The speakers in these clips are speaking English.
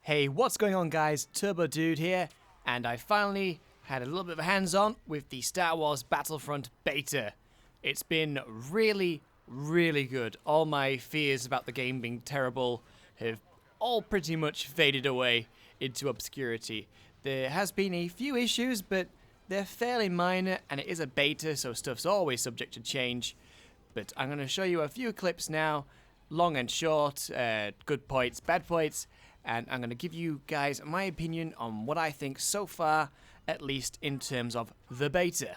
Hey, what's going on guys? Turbo Dude here, and I finally had a little bit of a hands-on with the Star Wars Battlefront beta. It's been really good. All my fears about the game being terrible have all pretty much faded away into obscurity. There has been a few issues, but they're fairly minor, and it is a beta, so stuff's always subject to change. But I'm going to show you a few clips now, long and short, good points, bad points, and I'm going to give you guys my opinion on what I think so far, at least in terms of the beta.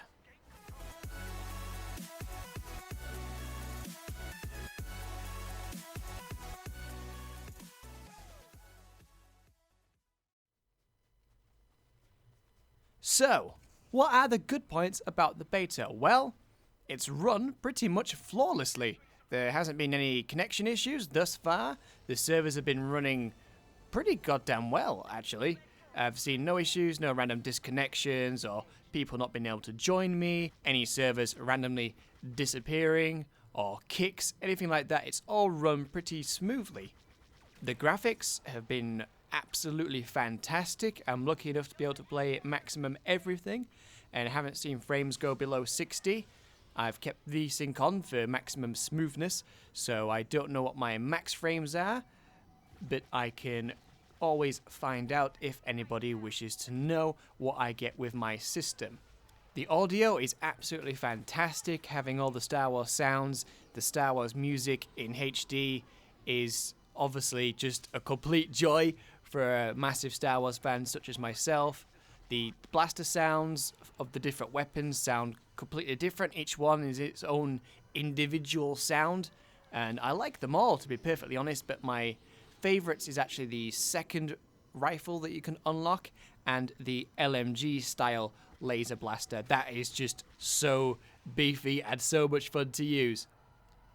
So, what are the good points about the beta? Well, it's run pretty much flawlessly. There hasn't been any connection issues thus far. The servers have been running pretty goddamn well, actually. I've seen no issues, no random disconnections, or people not being able to join me, any servers randomly disappearing, or kicks, anything like that. It's all run pretty smoothly. The graphics have been absolutely fantastic. I'm lucky enough to be able to play maximum everything, and haven't seen frames go below 60. I've kept VSync on for maximum smoothness, so I don't know what my max frames are, but I can always find out if anybody wishes to know what I get with my system. The audio is absolutely fantastic. Having all the Star Wars sounds, the Star Wars music in HD is obviously just a complete joy for a massive Star Wars fan such as myself. The blaster sounds of the different weapons sound completely different. Each one is its own individual sound, and I like them all, to be perfectly honest, but my favorites is actually the second rifle that you can unlock and the LMG style laser blaster. That is just so beefy and so much fun to use.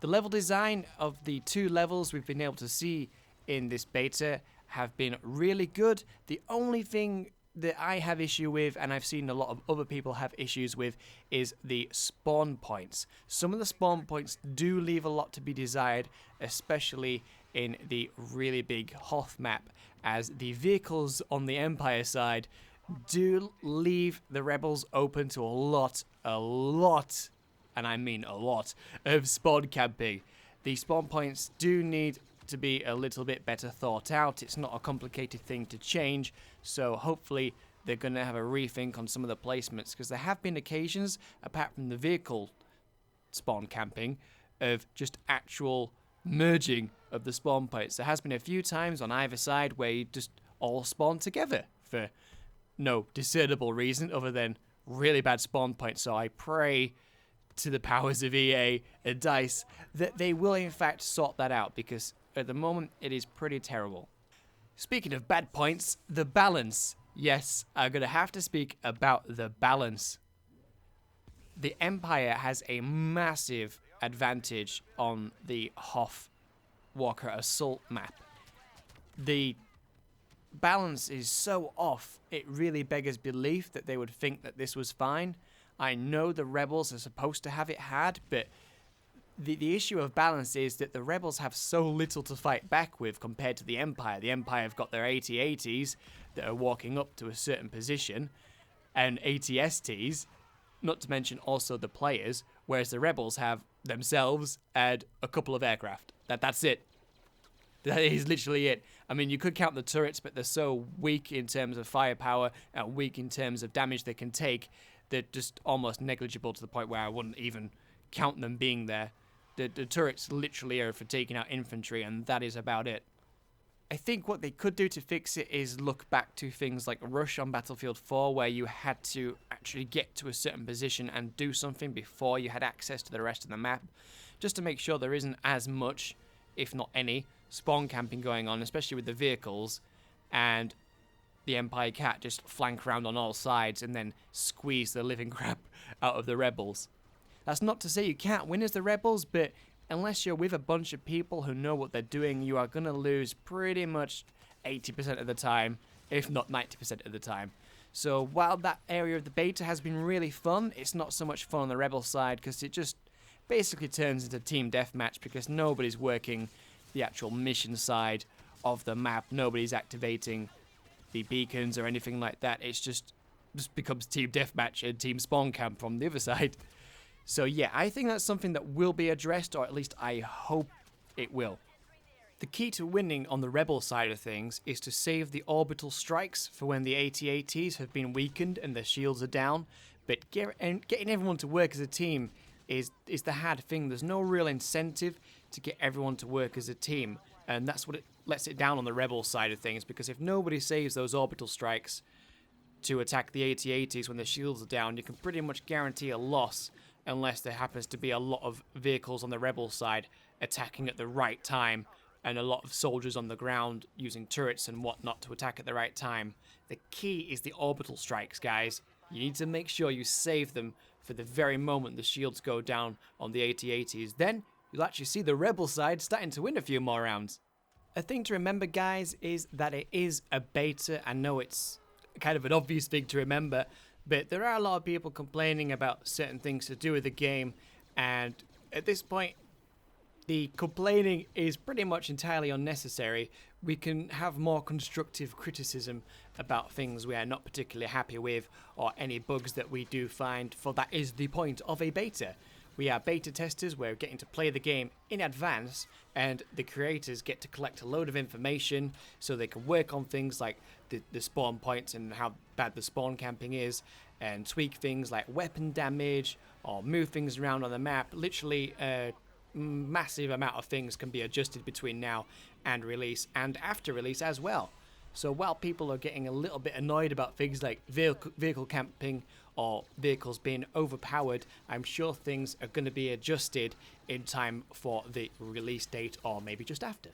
The level design of the two levels we've been able to see in this beta have been really good. The only thing that I have issue with, and I've seen a lot of other people have issues with, is the spawn points. Some of the spawn points do leave a lot to be desired, especially in the really big Hoth map, as the vehicles on the Empire side do leave the Rebels open to a lot, and I mean a lot, of spawn camping. The spawn points do need to be a little bit better thought out. It's not a complicated thing to change, so hopefully they're going to have a rethink on some of the placements, because there have been occasions, apart from the vehicle spawn camping, of just actual merging of the spawn points. There has been a few times on either side where you just all spawn together for no discernible reason other than really bad spawn points. So I pray to the powers of EA and DICE that they will in fact sort that out, because at the moment it is pretty terrible. Speaking of bad points, the balance. Yes, I'm going to have to speak about the balance. The Empire has a massive advantage on the Hoth Walker Assault map. The balance is so off, it really beggars belief that they would think that this was fine. I know the Rebels are supposed to have it hard, but the issue of balance is that the Rebels have so little to fight back with compared to the Empire. The Empire have got their AT-ATs that are walking up to a certain position, and AT-STs, not to mention also the players, whereas the Rebels have themselves and a couple of aircraft. That's it. That is literally it. I mean, you could count the turrets, but they're so weak in terms of firepower and weak in terms of damage they can take. They're just almost negligible, to the point where I wouldn't even count them being there. The turrets literally are for taking out infantry, and that is about it. I think what they could do to fix it is look back to things like Rush on Battlefield 4, where you had to actually get to a certain position and do something before you had access to the rest of the map, just to make sure there isn't as much, if not any, spawn camping going on, especially with the vehicles, and the Empire can't just flank around on all sides and then squeeze the living crap out of the Rebels. That's not to say you can't win as the Rebels, but unless you're with a bunch of people who know what they're doing, you are going to lose pretty much 80% of the time, if not 90% of the time. So while that area of the beta has been really fun, it's not so much fun on the Rebel side, because it just basically turns into team deathmatch, because nobody's working the actual mission side of the map. Nobody's activating the beacons or anything like that. It's just becomes team deathmatch and team spawn camp from the other side. So yeah, I think that's something that will be addressed, or at least I hope it will. The key to winning on the Rebel side of things is to save the orbital strikes for when the AT-ATs have been weakened and their shields are down, but getting everyone to work as a team is the hard thing. There's no real incentive to get everyone to work as a team, and that's what it lets it down on the Rebel side of things, because if nobody saves those orbital strikes to attack the AT-ATs when their shields are down, you can pretty much guarantee a loss unless there happens to be a lot of vehicles on the Rebel side attacking at the right time, and a lot of soldiers on the ground using turrets and whatnot to attack at the right time. The key is the orbital strikes, guys. You need to make sure you save them for the very moment the shields go down on the AT-ATs. Then you'll actually see the Rebel side starting to win a few more rounds. A thing to remember, guys, is that it is a beta. I know it's kind of an obvious thing to remember, but there are a lot of people complaining about certain things to do with the game, and at this point, the complaining is pretty much entirely unnecessary. We can have more constructive criticism about things we are not particularly happy with, or any bugs that we do find, for that is the point of a beta. We are beta testers, we're getting to play the game in advance, and the creators get to collect a load of information so they can work on things like the spawn points and how bad the spawn camping is, and tweak things like weapon damage, or move things around on the map. Literally, massive amount of things can be adjusted between now and release, and after release as well. So while people are getting a little bit annoyed about things like vehicle camping or vehicles being overpowered, I'm sure things are going to be adjusted in time for the release date, or maybe just after.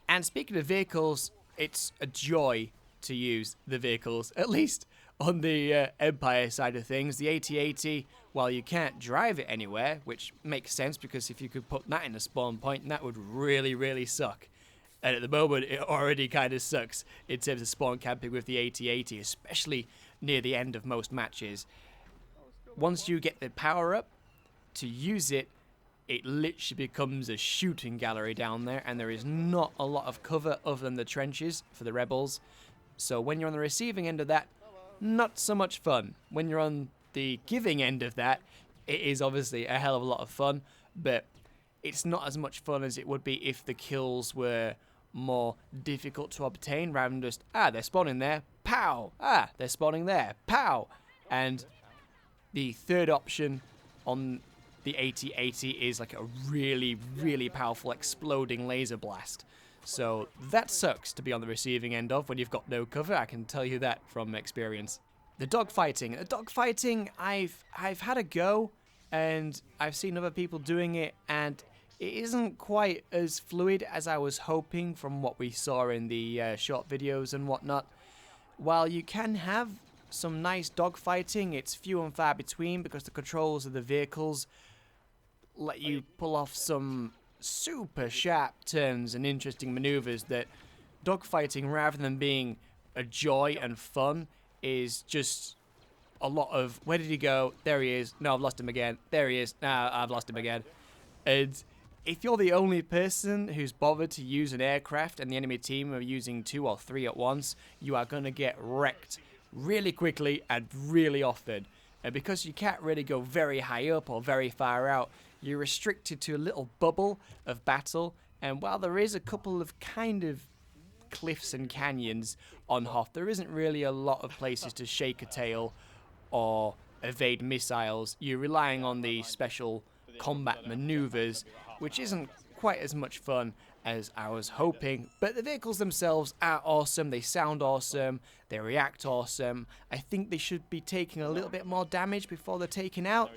And speaking of vehicles, it's a joy to use the vehicles, at least on the Empire side of things. The AT-AT, while you can't drive it anywhere, which makes sense because if you could put that in a spawn point, that would really, really suck. And at the moment, it already kind of sucks in terms of spawn camping with the AT-AT, especially near the end of most matches. Once you get the power up to use it, it literally becomes a shooting gallery down there, and there is not a lot of cover other than the trenches for the Rebels. So when you're on the receiving end of that, not so much fun. When you're on the giving end of that, it is obviously a hell of a lot of fun, but it's not as much fun as it would be if the kills were more difficult to obtain, rather than just, they're spawning there, pow, they're spawning there, pow. And the third option on the AT-AT is like a really, really powerful exploding laser blast. So that sucks to be on the receiving end of when you've got no cover, I can tell you that from experience. The dogfighting, I've had a go, and I've seen other people doing it, and it isn't quite as fluid as I was hoping from what we saw in the short videos and whatnot. While you can have some nice dogfighting, it's few and far between because the controls of the vehicles let you pull off some super sharp turns and interesting maneuvers that dogfighting, rather than being a joy and fun, is just a lot of, where did he go? There he is. No, I've lost him again. There he is. No, I've lost him again. And if you're the only person who's bothered to use an aircraft and the enemy team are using 2 or 3 at once, you are going to get wrecked really quickly and really often. And because you can't really go very high up or very far out, you're restricted to a little bubble of battle. And while there is a couple of kind of cliffs and canyons on Hoth, there isn't really a lot of places to shake a tail or evade missiles. You're relying on the special combat maneuvers, which isn't quite as much fun as I was hoping. But the vehicles themselves are awesome, they sound awesome, they react awesome. I think they should be taking a little bit more damage before they're taken out,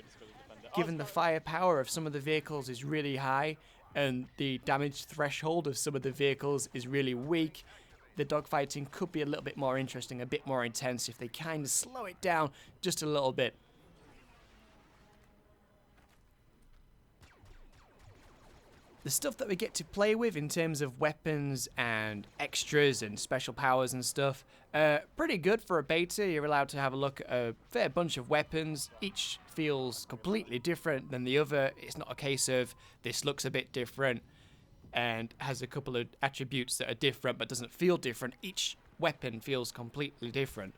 given the firepower of some of the vehicles is really high and the damage threshold of some of the vehicles is really weak. The dogfighting could be a little bit more interesting, a bit more intense if they kind of slow it down just a little bit. The stuff that we get to play with in terms of weapons and extras and special powers and stuff, pretty good for a beta. You're allowed to have a look at a fair bunch of weapons. Each feels completely different than the other. It's not a case of this looks a bit different. and has a couple of attributes that are different but doesn't feel different. Each weapon feels completely different.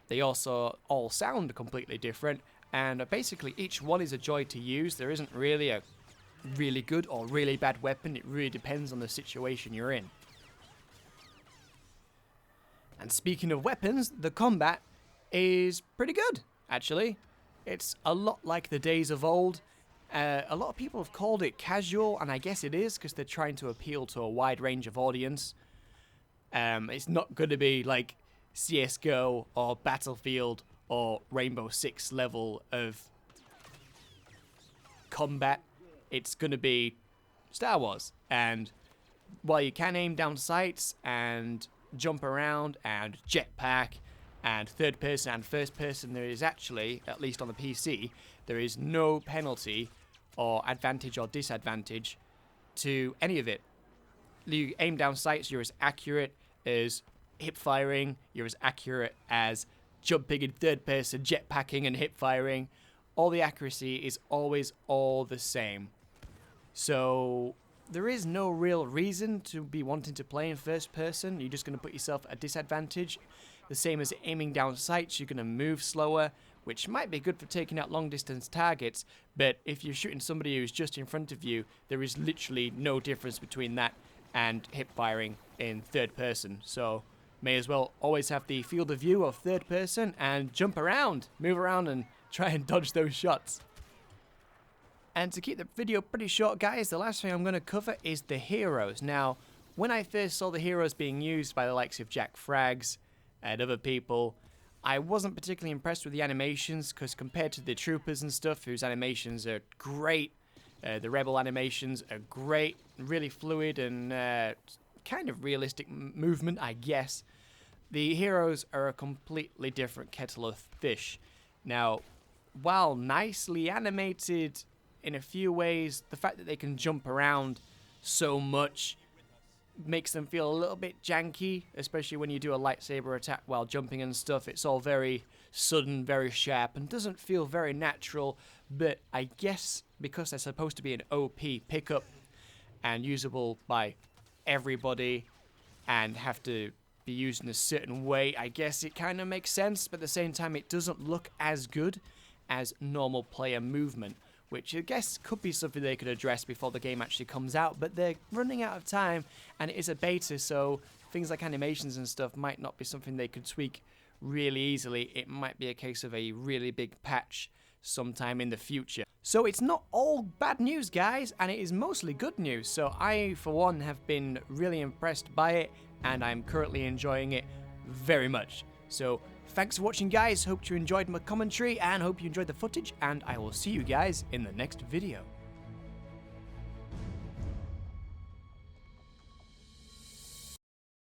They also all sound completely different, and basically each one is a joy to use. There isn't really a really good or really bad weapon. It really depends on the situation you're in. And speaking of weapons, the combat is pretty good, actually. It's a lot like the days of old. A lot of people have called it casual, and I guess it is because they're trying to appeal to a wide range of audience. It's not going to be like CSGO or Battlefield or Rainbow Six level of combat. It's going to be Star Wars. And while you can aim down sights and jump around and jetpack and third person and first person, there is actually, at least on the PC, there is no penalty or advantage or disadvantage to any of it. You aim down sights, you're as accurate as hip firing, you're as accurate as jumping in third person, jetpacking and hip firing. All the accuracy is always all the same. So there is no real reason to be wanting to play in first person. You're just going to put yourself at a disadvantage. The same as aiming down sights, you're going to move slower, which might be good for taking out long distance targets, but if you're shooting somebody who's just in front of you, there is literally no difference between that and hip firing in third person. So may as well always have the field of view of third person and jump around, move around and try and dodge those shots. And to keep the video pretty short, guys, the last thing I'm going to cover is the heroes. Now, when I first saw the heroes being used by the likes of Jack Frags and other people, I wasn't particularly impressed with the animations, because compared to the troopers and stuff, whose animations are great, the rebel animations are great, really fluid and kind of realistic movement, I guess. The heroes are a completely different kettle of fish. Now, while nicely animated in a few ways, the fact that they can jump around so much makes them feel a little bit janky, especially when you do a lightsaber attack while jumping and stuff. It's all very sudden, very sharp, and doesn't feel very natural, but I guess because they're supposed to be an OP pickup and usable by everybody and have to be used in a certain way, I guess it kind of makes sense, but at the same time it doesn't look as good as normal player movement, which I guess could be something they could address before the game actually comes out, but they're running out of time, and it is a beta, so things like animations and stuff might not be something they could tweak really easily. It might be a case of a really big patch sometime in the future. So it's not all bad news, guys, and it is mostly good news, so I, for one, have been really impressed by it, and I'm currently enjoying it very much. So thanks for watching, guys. Hope you enjoyed my commentary and hope you enjoyed the footage, and I will see you guys in the next video.